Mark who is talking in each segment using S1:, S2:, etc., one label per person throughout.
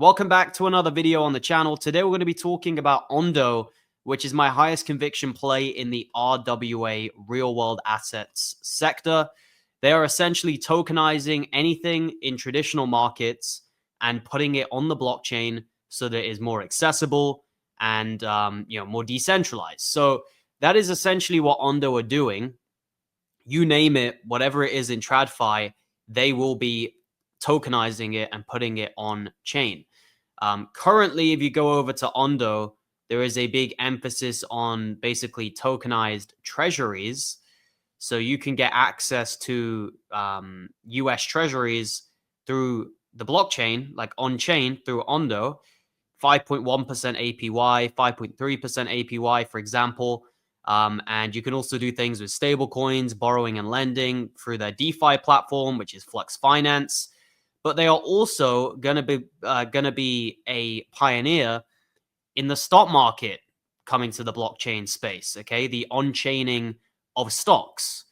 S1: Welcome back to another video on the channel. Today we're going to be talking about Ondo, which is my highest conviction play in the RWA real world assets sector. They are essentially tokenizing anything in traditional markets and putting it on the blockchain so that it is more accessible and more decentralized. So that is essentially what Ondo are doing. You name it, whatever it is in TradFi, they will be tokenizing it and putting it on chain. Currently, if you go over to Ondo, there is a big emphasis on basically tokenized treasuries. So you can get access to US Treasuries through the blockchain, like on chain through Ondo, 5.1% APY, 5.3% APY, for example. And you can also do things with stable coins, borrowing and lending through their DeFi platform, which is Flux Finance. But they are also going to be a pioneer in the stock market coming to the blockchain space. Okay, the on-chaining of stocks,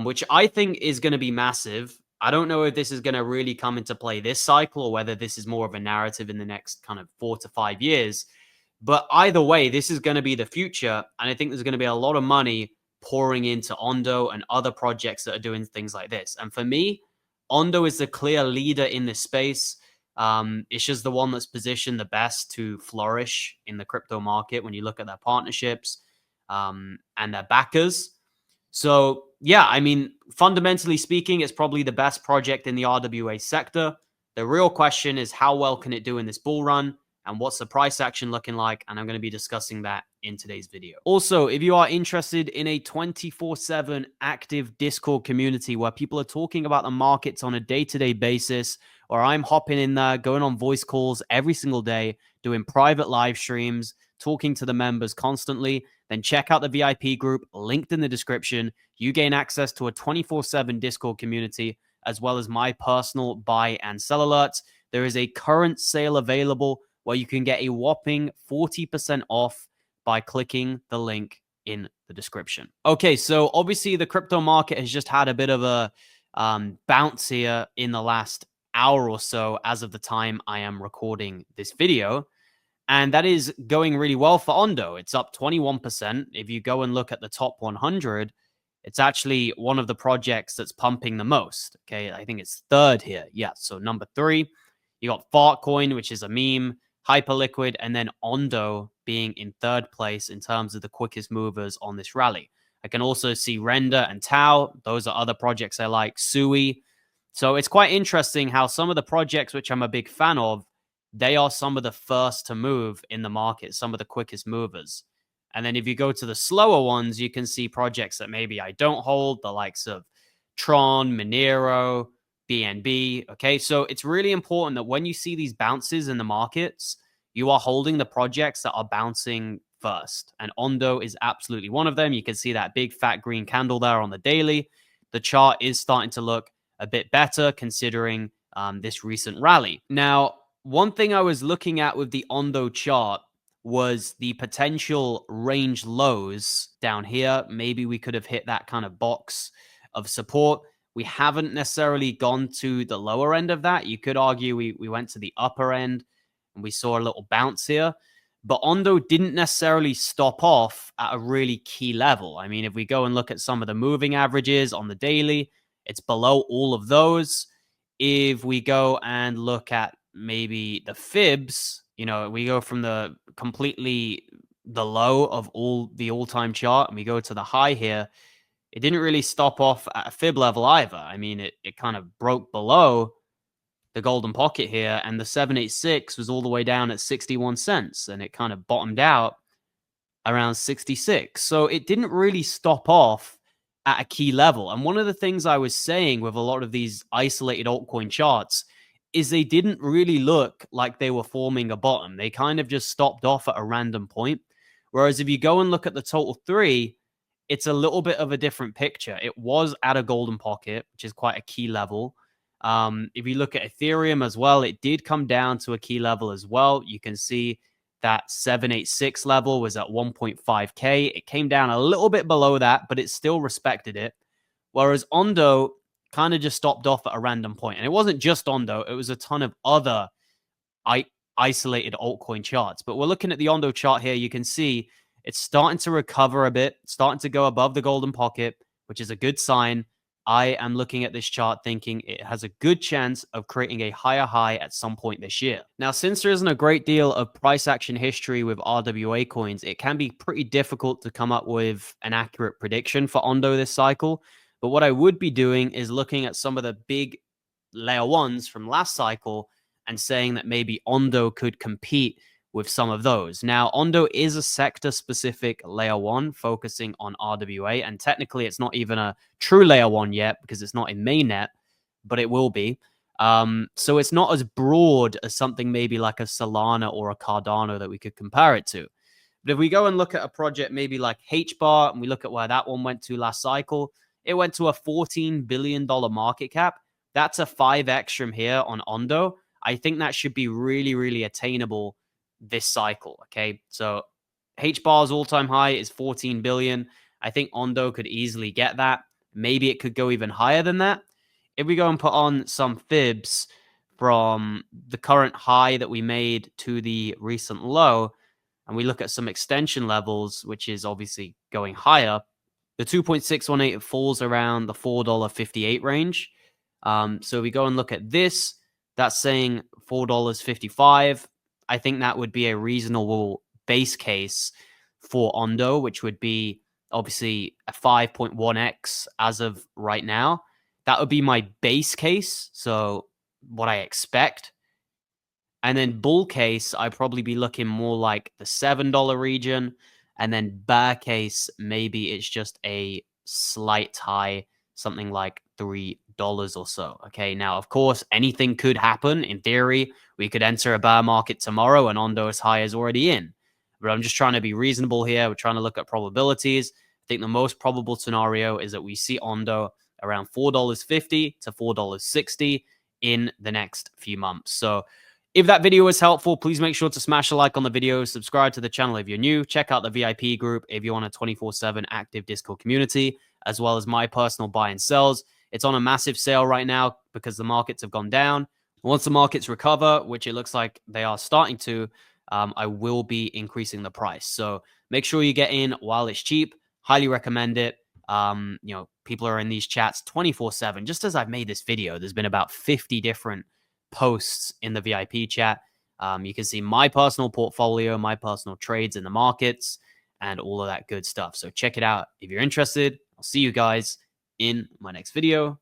S1: which I think is going to be massive. I don't know if this is going to really come into play this cycle or whether this is more of a narrative in the next kind of 4 to 5 years. But either way, this is going to be the future. And I think there's going to be a lot of money pouring into Ondo and other projects that are doing things like this. And for me, Ondo is the clear leader in this space. It's just the one that's positioned the best to flourish in the crypto market when you look at their partnerships and their backers. So, yeah, I mean, fundamentally speaking, it's probably the best project in the RWA sector. The real question is how well can it do in this bull run? And what's the price action looking like? And I'm going to be discussing that in today's video. Also, if you are interested in a 24/7 active Discord community where people are talking about the markets on a day-to-day basis, or I'm hopping in there, going on voice calls every single day, doing private live streams, talking to the members constantly, then check out the VIP group linked in the description. You gain access to a 24/7 Discord community, as well as my personal buy and sell alerts. There is a current sale available where you can get a whopping 40% off by clicking the link in the description. Okay, so obviously the crypto market has just had a bit of a bounce here in the last hour or so as of the time I am recording this video. And that is going really well for Ondo. It's up 21%. If you go and look at the top 100, it's actually one of the projects that's pumping the most. Okay, I think it's third here. Yeah, so number 3, you got Fartcoin, which is a meme, Hyperliquid, and then Ondo being in third place in terms of the quickest movers on this rally. I can also see Render and TAO. Those are other projects I like. Sui. So it's quite interesting how some of the projects which I'm a big fan of, they are some of the first to move in the market, some of the quickest movers. And then if you go to the slower ones, you can see projects that maybe I don't hold, the likes of Tron, Monero, BNB. Okay, so it's really important that when you see these bounces in the markets, you are holding the projects that are bouncing first. And Ondo is absolutely one of them. You can see that big fat green candle there on the daily. The chart is starting to look a bit better considering this recent rally. Now, one thing I was looking at with the Ondo chart was the potential range lows down here. Maybe we could have hit that kind of box of support. We haven't necessarily gone to the lower end of that. You could argue we went to the upper end and we saw a little bounce here. But Ondo didn't necessarily stop off at a really key level. I mean, if we go and look at some of the moving averages on the daily, it's below all of those. If we go and look at maybe the fibs, we go from the low of the all-time chart and we go to the high here. It didn't really stop off at a fib level either. I mean, it kind of broke below the golden pocket here, and the 786 was all the way down at 61 cents, and it kind of bottomed out around 66. So it didn't really stop off at a key level. And one of the things I was saying with a lot of these isolated altcoin charts is they didn't really look like they were forming a bottom. They kind of just stopped off at a random point. Whereas if you go and look at the total 3, it's a little bit of a different picture. It was at a golden pocket, which is quite a key level. If you look at Ethereum as well, it did come down to a key level as well. You can see that 786 level was at 1.5K. It came down a little bit below that, but it still respected it. Whereas Ondo kind of just stopped off at a random point. And it wasn't just Ondo. It was a ton of other isolated altcoin charts. But we're looking at the Ondo chart here. You can see it's starting to recover a bit, starting to go above the golden pocket, which is a good sign. I am looking at this chart thinking it has a good chance of creating a higher high at some point this year. Now, since there isn't a great deal of price action history with RWA coins, it can be pretty difficult to come up with an accurate prediction for Ondo this cycle. But what I would be doing is looking at some of the big layer ones from last cycle and saying that maybe Ondo could compete with some of those. Now, Ondo is a sector-specific layer one focusing on RWA, and technically it's not even a true layer one yet because it's not in mainnet, but it will be. So it's not as broad as something maybe like a Solana or a Cardano that we could compare it to. But if we go and look at a project maybe like HBAR, and we look at where that one went to last cycle, it went to a $14 billion market cap. That's a 5x from here on Ondo. I think that should be really, really attainable this cycle. Okay, so HBAR's all-time high is 14 billion. I think Ondo could easily get that. Maybe it could go even higher than that. If we go and put on some fibs from the current high that we made to the recent low, and we look at some extension levels, which is obviously going higher, the 2.618 falls around the $4.58 range. So we go and look at this. That's saying $4.55. I think that would be a reasonable base case for Ondo, which would be obviously a 5.1x as of right now. That would be my base case. So what I expect. And then bull case, I'd probably be looking more like the $7 region. And then bear case, maybe it's just a slight high, something like $3 or so. Okay, now, of course, anything could happen. In theory, we could enter a bear market tomorrow and Ondo's high is already in. But I'm just trying to be reasonable here. We're trying to look at probabilities. I think the most probable scenario is that we see Ondo around $4.50 to $4.60 in the next few months. So if that video was helpful, please make sure to smash a like on the video, subscribe to the channel if you're new, check out the VIP group if you want a 24/7 active Discord community, as well as my personal buy and sells. It's on a massive sale right now because the markets have gone down. Once the markets recover, which it looks like they are starting to, I will be increasing the price. So make sure you get in while it's cheap. Highly recommend it. People are in these chats 24/7. Just as I've made this video, there's been about 50 different posts in the VIP chat. You can see my personal portfolio, my personal trades in the markets, and all of that good stuff. So check it out if you're interested. I'll see you guys in my next video.